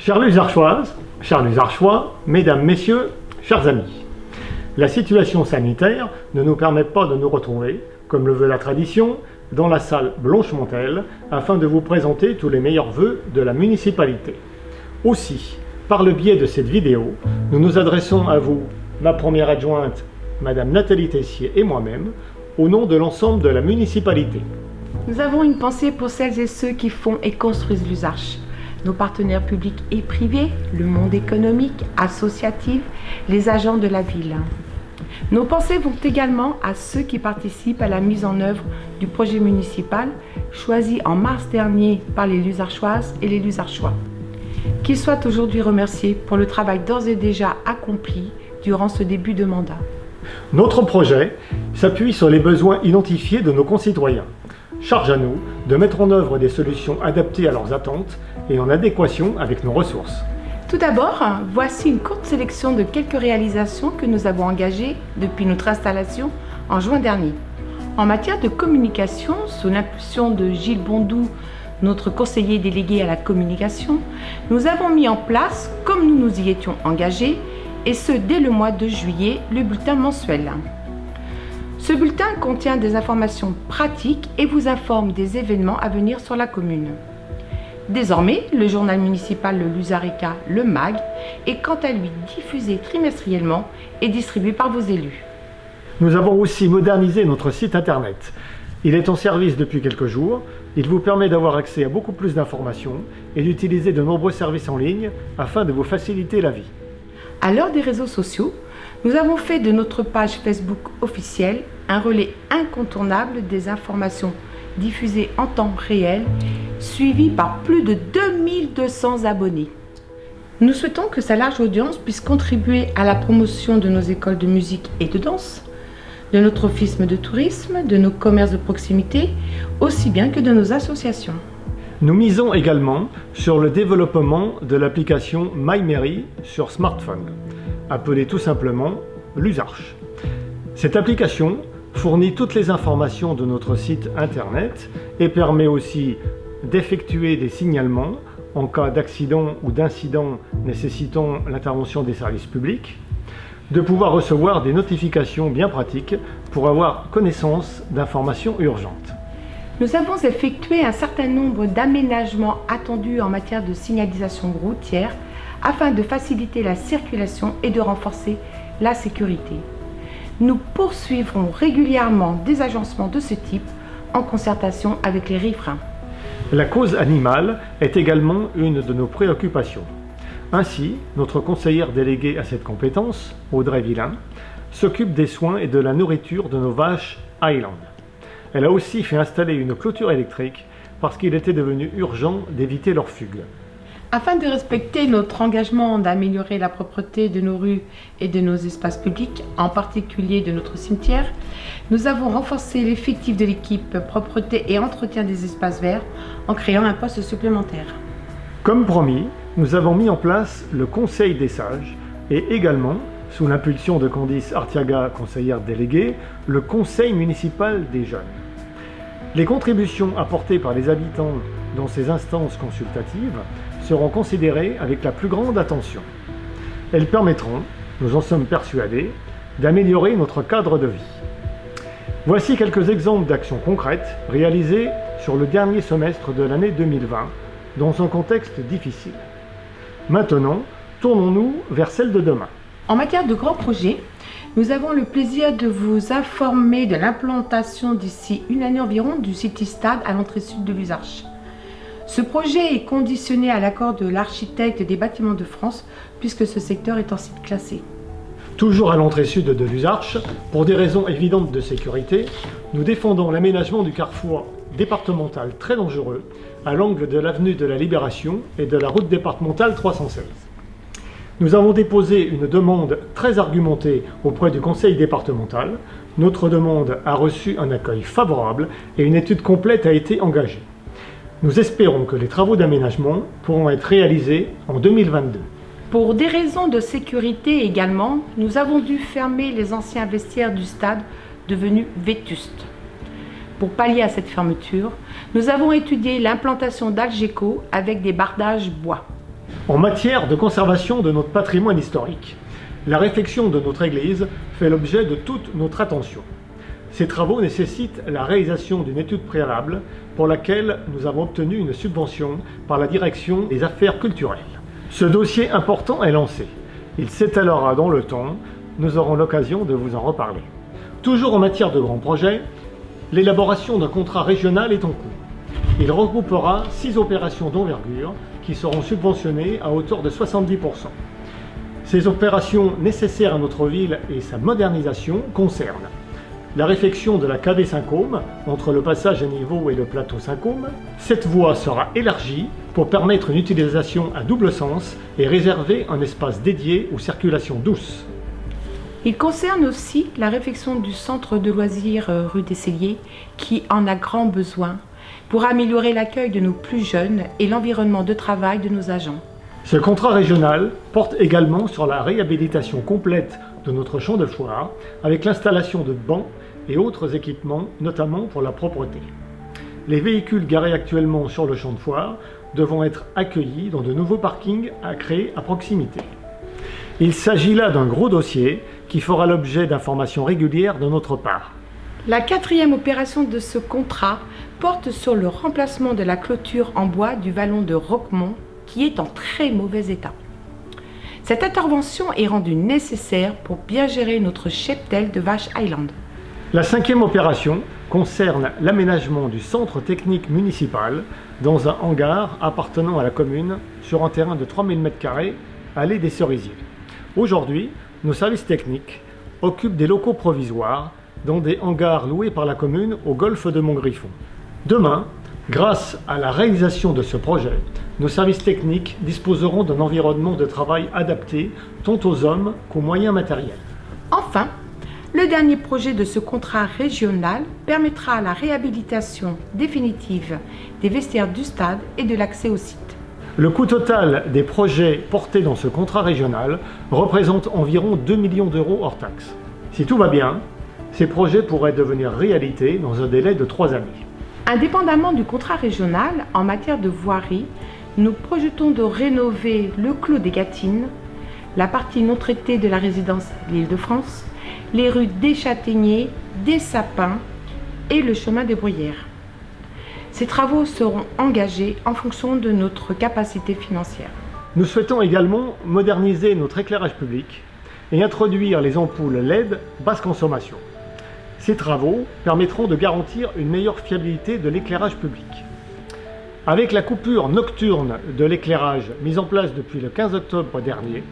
Chères Luzarchoises, chers Luzarchois, mesdames, messieurs, chers amis, la situation sanitaire ne nous permet pas de nous retrouver, comme le veut la tradition, dans la salle Blanche-Montel, afin de vous présenter tous les meilleurs vœux de la municipalité. Aussi, par le biais de cette vidéo, nous nous adressons à vous, ma première adjointe, Madame Nathalie Tessier et moi-même, au nom de l'ensemble de la municipalité. Nous avons une pensée pour celles et ceux qui font et construisent l'Uzarch, nos partenaires publics et privés, le monde économique, associatif, les agents de la ville. Nos pensées vont également à ceux qui participent à la mise en œuvre du projet municipal choisi en mars dernier par les Luzarchoises et les Luzarchois. Qu'ils soient aujourd'hui remerciés pour le travail d'ores et déjà accompli durant ce début de mandat. Notre projet s'appuie sur les besoins identifiés de nos concitoyens. Charge à nous de mettre en œuvre des solutions adaptées à leurs attentes et en adéquation avec nos ressources. Tout d'abord, voici une courte sélection de quelques réalisations que nous avons engagées depuis notre installation en juin dernier. En matière de communication, sous l'impulsion de Gilles Bondou, notre conseiller délégué à la communication, nous avons mis en place, comme nous nous y étions engagés, et ce dès le mois de juillet, le bulletin mensuel. Ce bulletin contient des informations pratiques et vous informe des événements à venir sur la commune. Désormais, le journal municipal Le Luzareka, le MAG, est quant à lui diffusé trimestriellement et distribué par vos élus. Nous avons aussi modernisé notre site internet. Il est en service depuis quelques jours. Il vous permet d'avoir accès à beaucoup plus d'informations et d'utiliser de nombreux services en ligne afin de vous faciliter la vie. À l'heure des réseaux sociaux, nous avons fait de notre page Facebook officielle un relais incontournable des informations diffusées en temps réel, suivi par plus de 2200 abonnés. Nous souhaitons que sa large audience puisse contribuer à la promotion de nos écoles de musique et de danse, de notre office de tourisme, de nos commerces de proximité, aussi bien que de nos associations. Nous misons également sur le développement de l'application MyMairie sur smartphone, appelée tout simplement Luzarch. Cette application fournit toutes les informations de notre site internet et permet aussi d'effectuer des signalements en cas d'accident ou d'incident nécessitant l'intervention des services publics, de pouvoir recevoir des notifications bien pratiques pour avoir connaissance d'informations urgentes. Nous avons effectué un certain nombre d'aménagements attendus en matière de signalisation routière afin de faciliter la circulation et de renforcer la sécurité. Nous poursuivrons régulièrement des agencements de ce type en concertation avec les riverains. La cause animale est également une de nos préoccupations. Ainsi, notre conseillère déléguée à cette compétence, Audrey Villain, s'occupe des soins et de la nourriture de nos vaches Highland. Elle a aussi fait installer une clôture électrique parce qu'il était devenu urgent d'éviter leur fugue. Afin de respecter notre engagement d'améliorer la propreté de nos rues et de nos espaces publics, en particulier de notre cimetière, nous avons renforcé l'effectif de l'équipe propreté et entretien des espaces verts en créant un poste supplémentaire. Comme promis, nous avons mis en place le Conseil des sages et également, sous l'impulsion de Candice Artiaga, conseillère déléguée, le Conseil municipal des jeunes. Les contributions apportées par les habitants dans ces instances consultatives seront considérées avec la plus grande attention. Elles permettront, nous en sommes persuadés, d'améliorer notre cadre de vie. Voici quelques exemples d'actions concrètes réalisées sur le dernier semestre de l'année 2020 dans un contexte difficile. Maintenant, tournons-nous vers celle de demain. En matière de grands projets, nous avons le plaisir de vous informer de l'implantation d'ici une année environ du City Stade à l'entrée sud de Luzarch. Ce projet est conditionné à l'accord de l'architecte des bâtiments de France puisque ce secteur est en site classé. Toujours à l'entrée sud de Luzarch, pour des raisons évidentes de sécurité, nous défendons l'aménagement du carrefour départemental très dangereux à l'angle de l'avenue de la Libération et de la route départementale 316. Nous avons déposé une demande très argumentée auprès du conseil départemental. Notre demande a reçu un accueil favorable et une étude complète a été engagée. Nous espérons que les travaux d'aménagement pourront être réalisés en 2022. Pour des raisons de sécurité également, nous avons dû fermer les anciens vestiaires du stade devenus vétustes. Pour pallier à cette fermeture, nous avons étudié l'implantation d'Algeco avec des bardages bois. En matière de conservation de notre patrimoine historique, la réfection de notre église fait l'objet de toute notre attention. Ces travaux nécessitent la réalisation d'une étude préalable pour laquelle nous avons obtenu une subvention par la direction des affaires culturelles. Ce dossier important est lancé. Il s'étalera dans le temps, nous aurons l'occasion de vous en reparler. Toujours en matière de grands projets, l'élaboration d'un contrat régional est en cours. Il regroupera 6 opérations d'envergure qui seront subventionnées à hauteur de 70%. Ces opérations nécessaires à notre ville et sa modernisation concernent la réfection de la cavée Saint-Côme entre le passage à niveau et le plateau Saint-Côme. Cette voie sera élargie pour permettre une utilisation à double sens et réserver un espace dédié aux circulations douces. Il concerne aussi la réfection du centre de loisirs rue des Celliers qui en a grand besoin pour améliorer l'accueil de nos plus jeunes et l'environnement de travail de nos agents. Ce contrat régional porte également sur la réhabilitation complète de notre champ de foire avec l'installation de bancs et autres équipements, notamment pour la propreté. Les véhicules garés actuellement sur le champ de foire devront être accueillis dans de nouveaux parkings à créer à proximité. Il s'agit là d'un gros dossier qui fera l'objet d'informations régulières de notre part. La 4e opération de ce contrat porte sur le remplacement de la clôture en bois du vallon de Roquemont qui est en très mauvais état. Cette intervention est rendue nécessaire pour bien gérer notre cheptel de Vache Island. La 5e opération concerne l'aménagement du centre technique municipal dans un hangar appartenant à la commune sur un terrain de 3000 m² allée des Cerisiers. Aujourd'hui, nos services techniques occupent des locaux provisoires dans des hangars loués par la commune au golfe de Montgriffon. Demain, grâce à la réalisation de ce projet, nos services techniques disposeront d'un environnement de travail adapté tant aux hommes qu'aux moyens matériels. Enfin, le dernier projet de ce contrat régional permettra la réhabilitation définitive des vestiaires du stade et de l'accès au site. Le coût total des projets portés dans ce contrat régional représente environ 2 millions d'euros hors taxes. Si tout va bien, ces projets pourraient devenir réalité dans un délai de 3 années. Indépendamment du contrat régional, en matière de voirie, nous projetons de rénover le Clos des Gâtines, la partie non traitée de la résidence L'Île-de-France, les rues des Châtaigniers, des Sapins et le chemin des Bruyères. Ces travaux seront engagés en fonction de notre capacité financière. Nous souhaitons également moderniser notre éclairage public et introduire les ampoules LED basse consommation. Ces travaux permettront de garantir une meilleure fiabilité de l'éclairage public. Avec la coupure nocturne de l'éclairage mise en place depuis le 15 octobre dernier,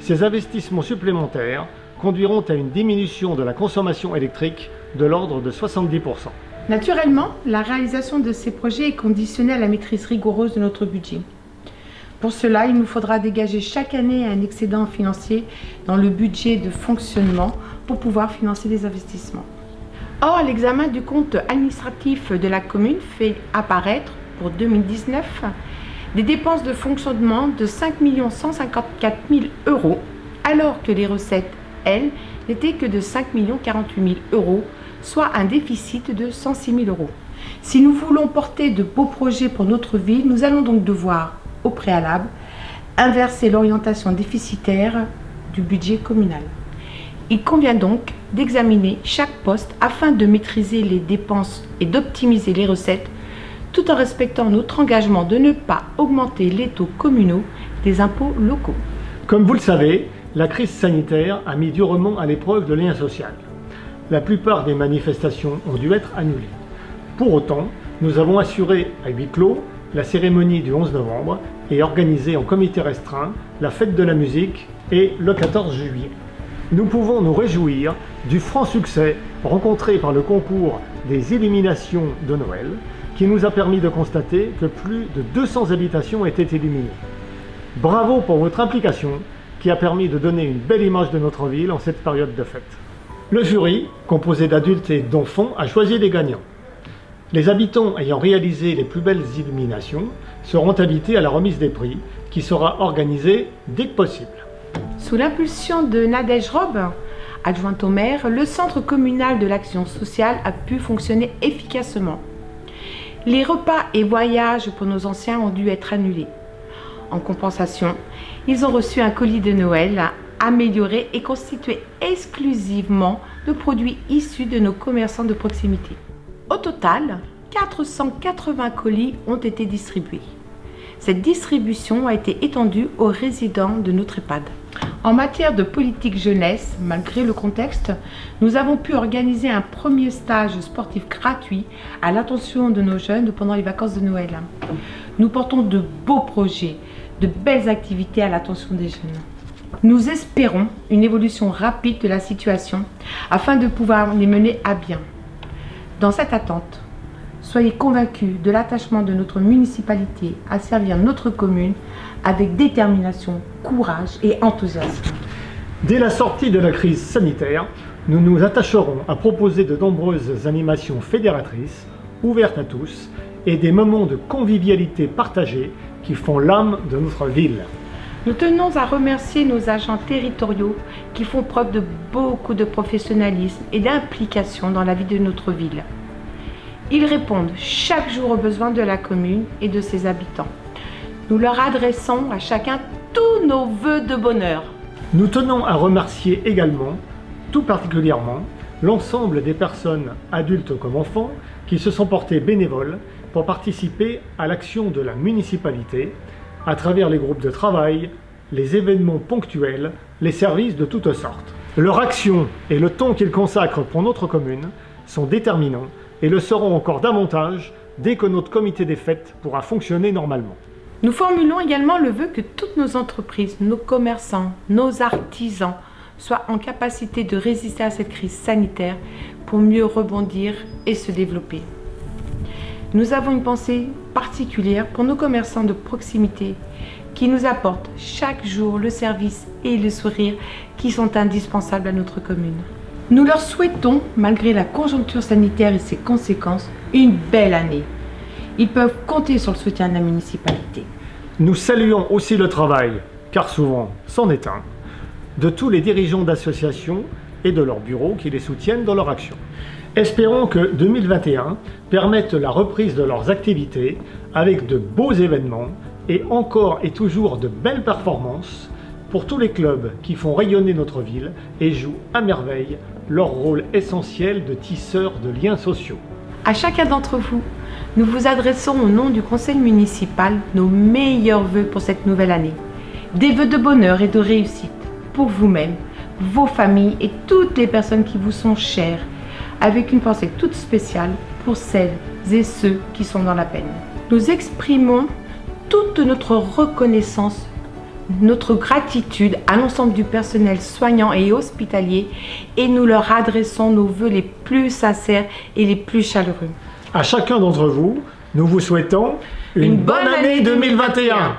ces investissements supplémentaires conduiront à une diminution de la consommation électrique de l'ordre de 70%. Naturellement, la réalisation de ces projets est conditionnée à la maîtrise rigoureuse de notre budget. Pour cela, il nous faudra dégager chaque année un excédent financier dans le budget de fonctionnement pour pouvoir financer les investissements. Or, l'examen du compte administratif de la commune fait apparaître pour 2019 des dépenses de fonctionnement de 5 154 000 €, alors que les recettes, elles, n'étaient que de 5 048 000 €, soit un déficit de 106 000 €. Si nous voulons porter de beaux projets pour notre ville, nous allons donc devoir, au préalable, inverser l'orientation déficitaire du budget communal. Il convient donc d'examiner chaque poste afin de maîtriser les dépenses et d'optimiser les recettes, tout en respectant notre engagement de ne pas augmenter les taux communaux des impôts locaux. Comme vous le savez, la crise sanitaire a mis durement à l'épreuve le lien social. La plupart des manifestations ont dû être annulées. Pour autant, nous avons assuré à huis clos la cérémonie du 11 novembre et organisé en comité restreint la fête de la musique et le 14 juillet. Nous pouvons nous réjouir du franc succès rencontré par le concours des illuminations de Noël qui nous a permis de constater que plus de 200 habitations étaient illuminées. Bravo pour votre implication qui a permis de donner une belle image de notre ville en cette période de fête. Le jury, composé d'adultes et d'enfants, a choisi les gagnants. Les habitants ayant réalisé les plus belles illuminations seront invités à la remise des prix qui sera organisée dès que possible. Sous l'impulsion de Nadège Robbe, adjointe au maire, le centre communal de l'action sociale a pu fonctionner efficacement. Les repas et voyages pour nos anciens ont dû être annulés. En compensation, ils ont reçu un colis de Noël amélioré et constitué exclusivement de produits issus de nos commerçants de proximité. Au total, 480 colis ont été distribués. Cette distribution a été étendue aux résidents de notre EHPAD. En matière de politique jeunesse, malgré le contexte, nous avons pu organiser un premier stage sportif gratuit à l'attention de nos jeunes pendant les vacances de Noël. Nous portons de beaux projets, de belles activités à l'attention des jeunes. Nous espérons une évolution rapide de la situation afin de pouvoir les mener à bien. Dans cette attente, soyez convaincus de l'attachement de notre municipalité à servir notre commune avec détermination, courage et enthousiasme. Dès la sortie de la crise sanitaire, nous nous attacherons à proposer de nombreuses animations fédératrices, ouvertes à tous, et des moments de convivialité partagés qui font l'âme de notre ville. Nous tenons à remercier nos agents territoriaux qui font preuve de beaucoup de professionnalisme et d'implication dans la vie de notre ville. Ils répondent chaque jour aux besoins de la commune et de ses habitants. Nous leur adressons à chacun tous nos vœux de bonheur. Nous tenons à remercier également, tout particulièrement, l'ensemble des personnes, adultes comme enfants, qui se sont portés bénévoles pour participer à l'action de la municipalité à travers les groupes de travail, les événements ponctuels, les services de toutes sortes. Leur action et le temps qu'ils consacrent pour notre commune sont déterminants et le seront encore davantage dès que notre comité des fêtes pourra fonctionner normalement. Nous formulons également le vœu que toutes nos entreprises, nos commerçants, nos artisans soient en capacité de résister à cette crise sanitaire pour mieux rebondir et se développer. Nous avons une pensée particulière pour nos commerçants de proximité qui nous apportent chaque jour le service et le sourire qui sont indispensables à notre commune. Nous leur souhaitons, malgré la conjoncture sanitaire et ses conséquences, une belle année. Ils peuvent compter sur le soutien de la municipalité. Nous saluons aussi le travail, car souvent c'en est un, de tous les dirigeants d'associations et de leurs bureaux qui les soutiennent dans leur action. Espérons que 2021 permette la reprise de leurs activités avec de beaux événements et encore et toujours de belles performances pour tous les clubs qui font rayonner notre ville et jouent à merveille leur rôle essentiel de tisseurs de liens sociaux. À chacun d'entre vous, nous vous adressons au nom du conseil municipal nos meilleurs vœux pour cette nouvelle année. Des vœux de bonheur et de réussite pour vous-même, vos familles et toutes les personnes qui vous sont chères, avec une pensée toute spéciale pour celles et ceux qui sont dans la peine. Nous exprimons toute notre reconnaissance, notre gratitude à l'ensemble du personnel soignant et hospitalier et nous leur adressons nos vœux les plus sincères et les plus chaleureux. À chacun d'entre vous, nous vous souhaitons une bonne année 2021.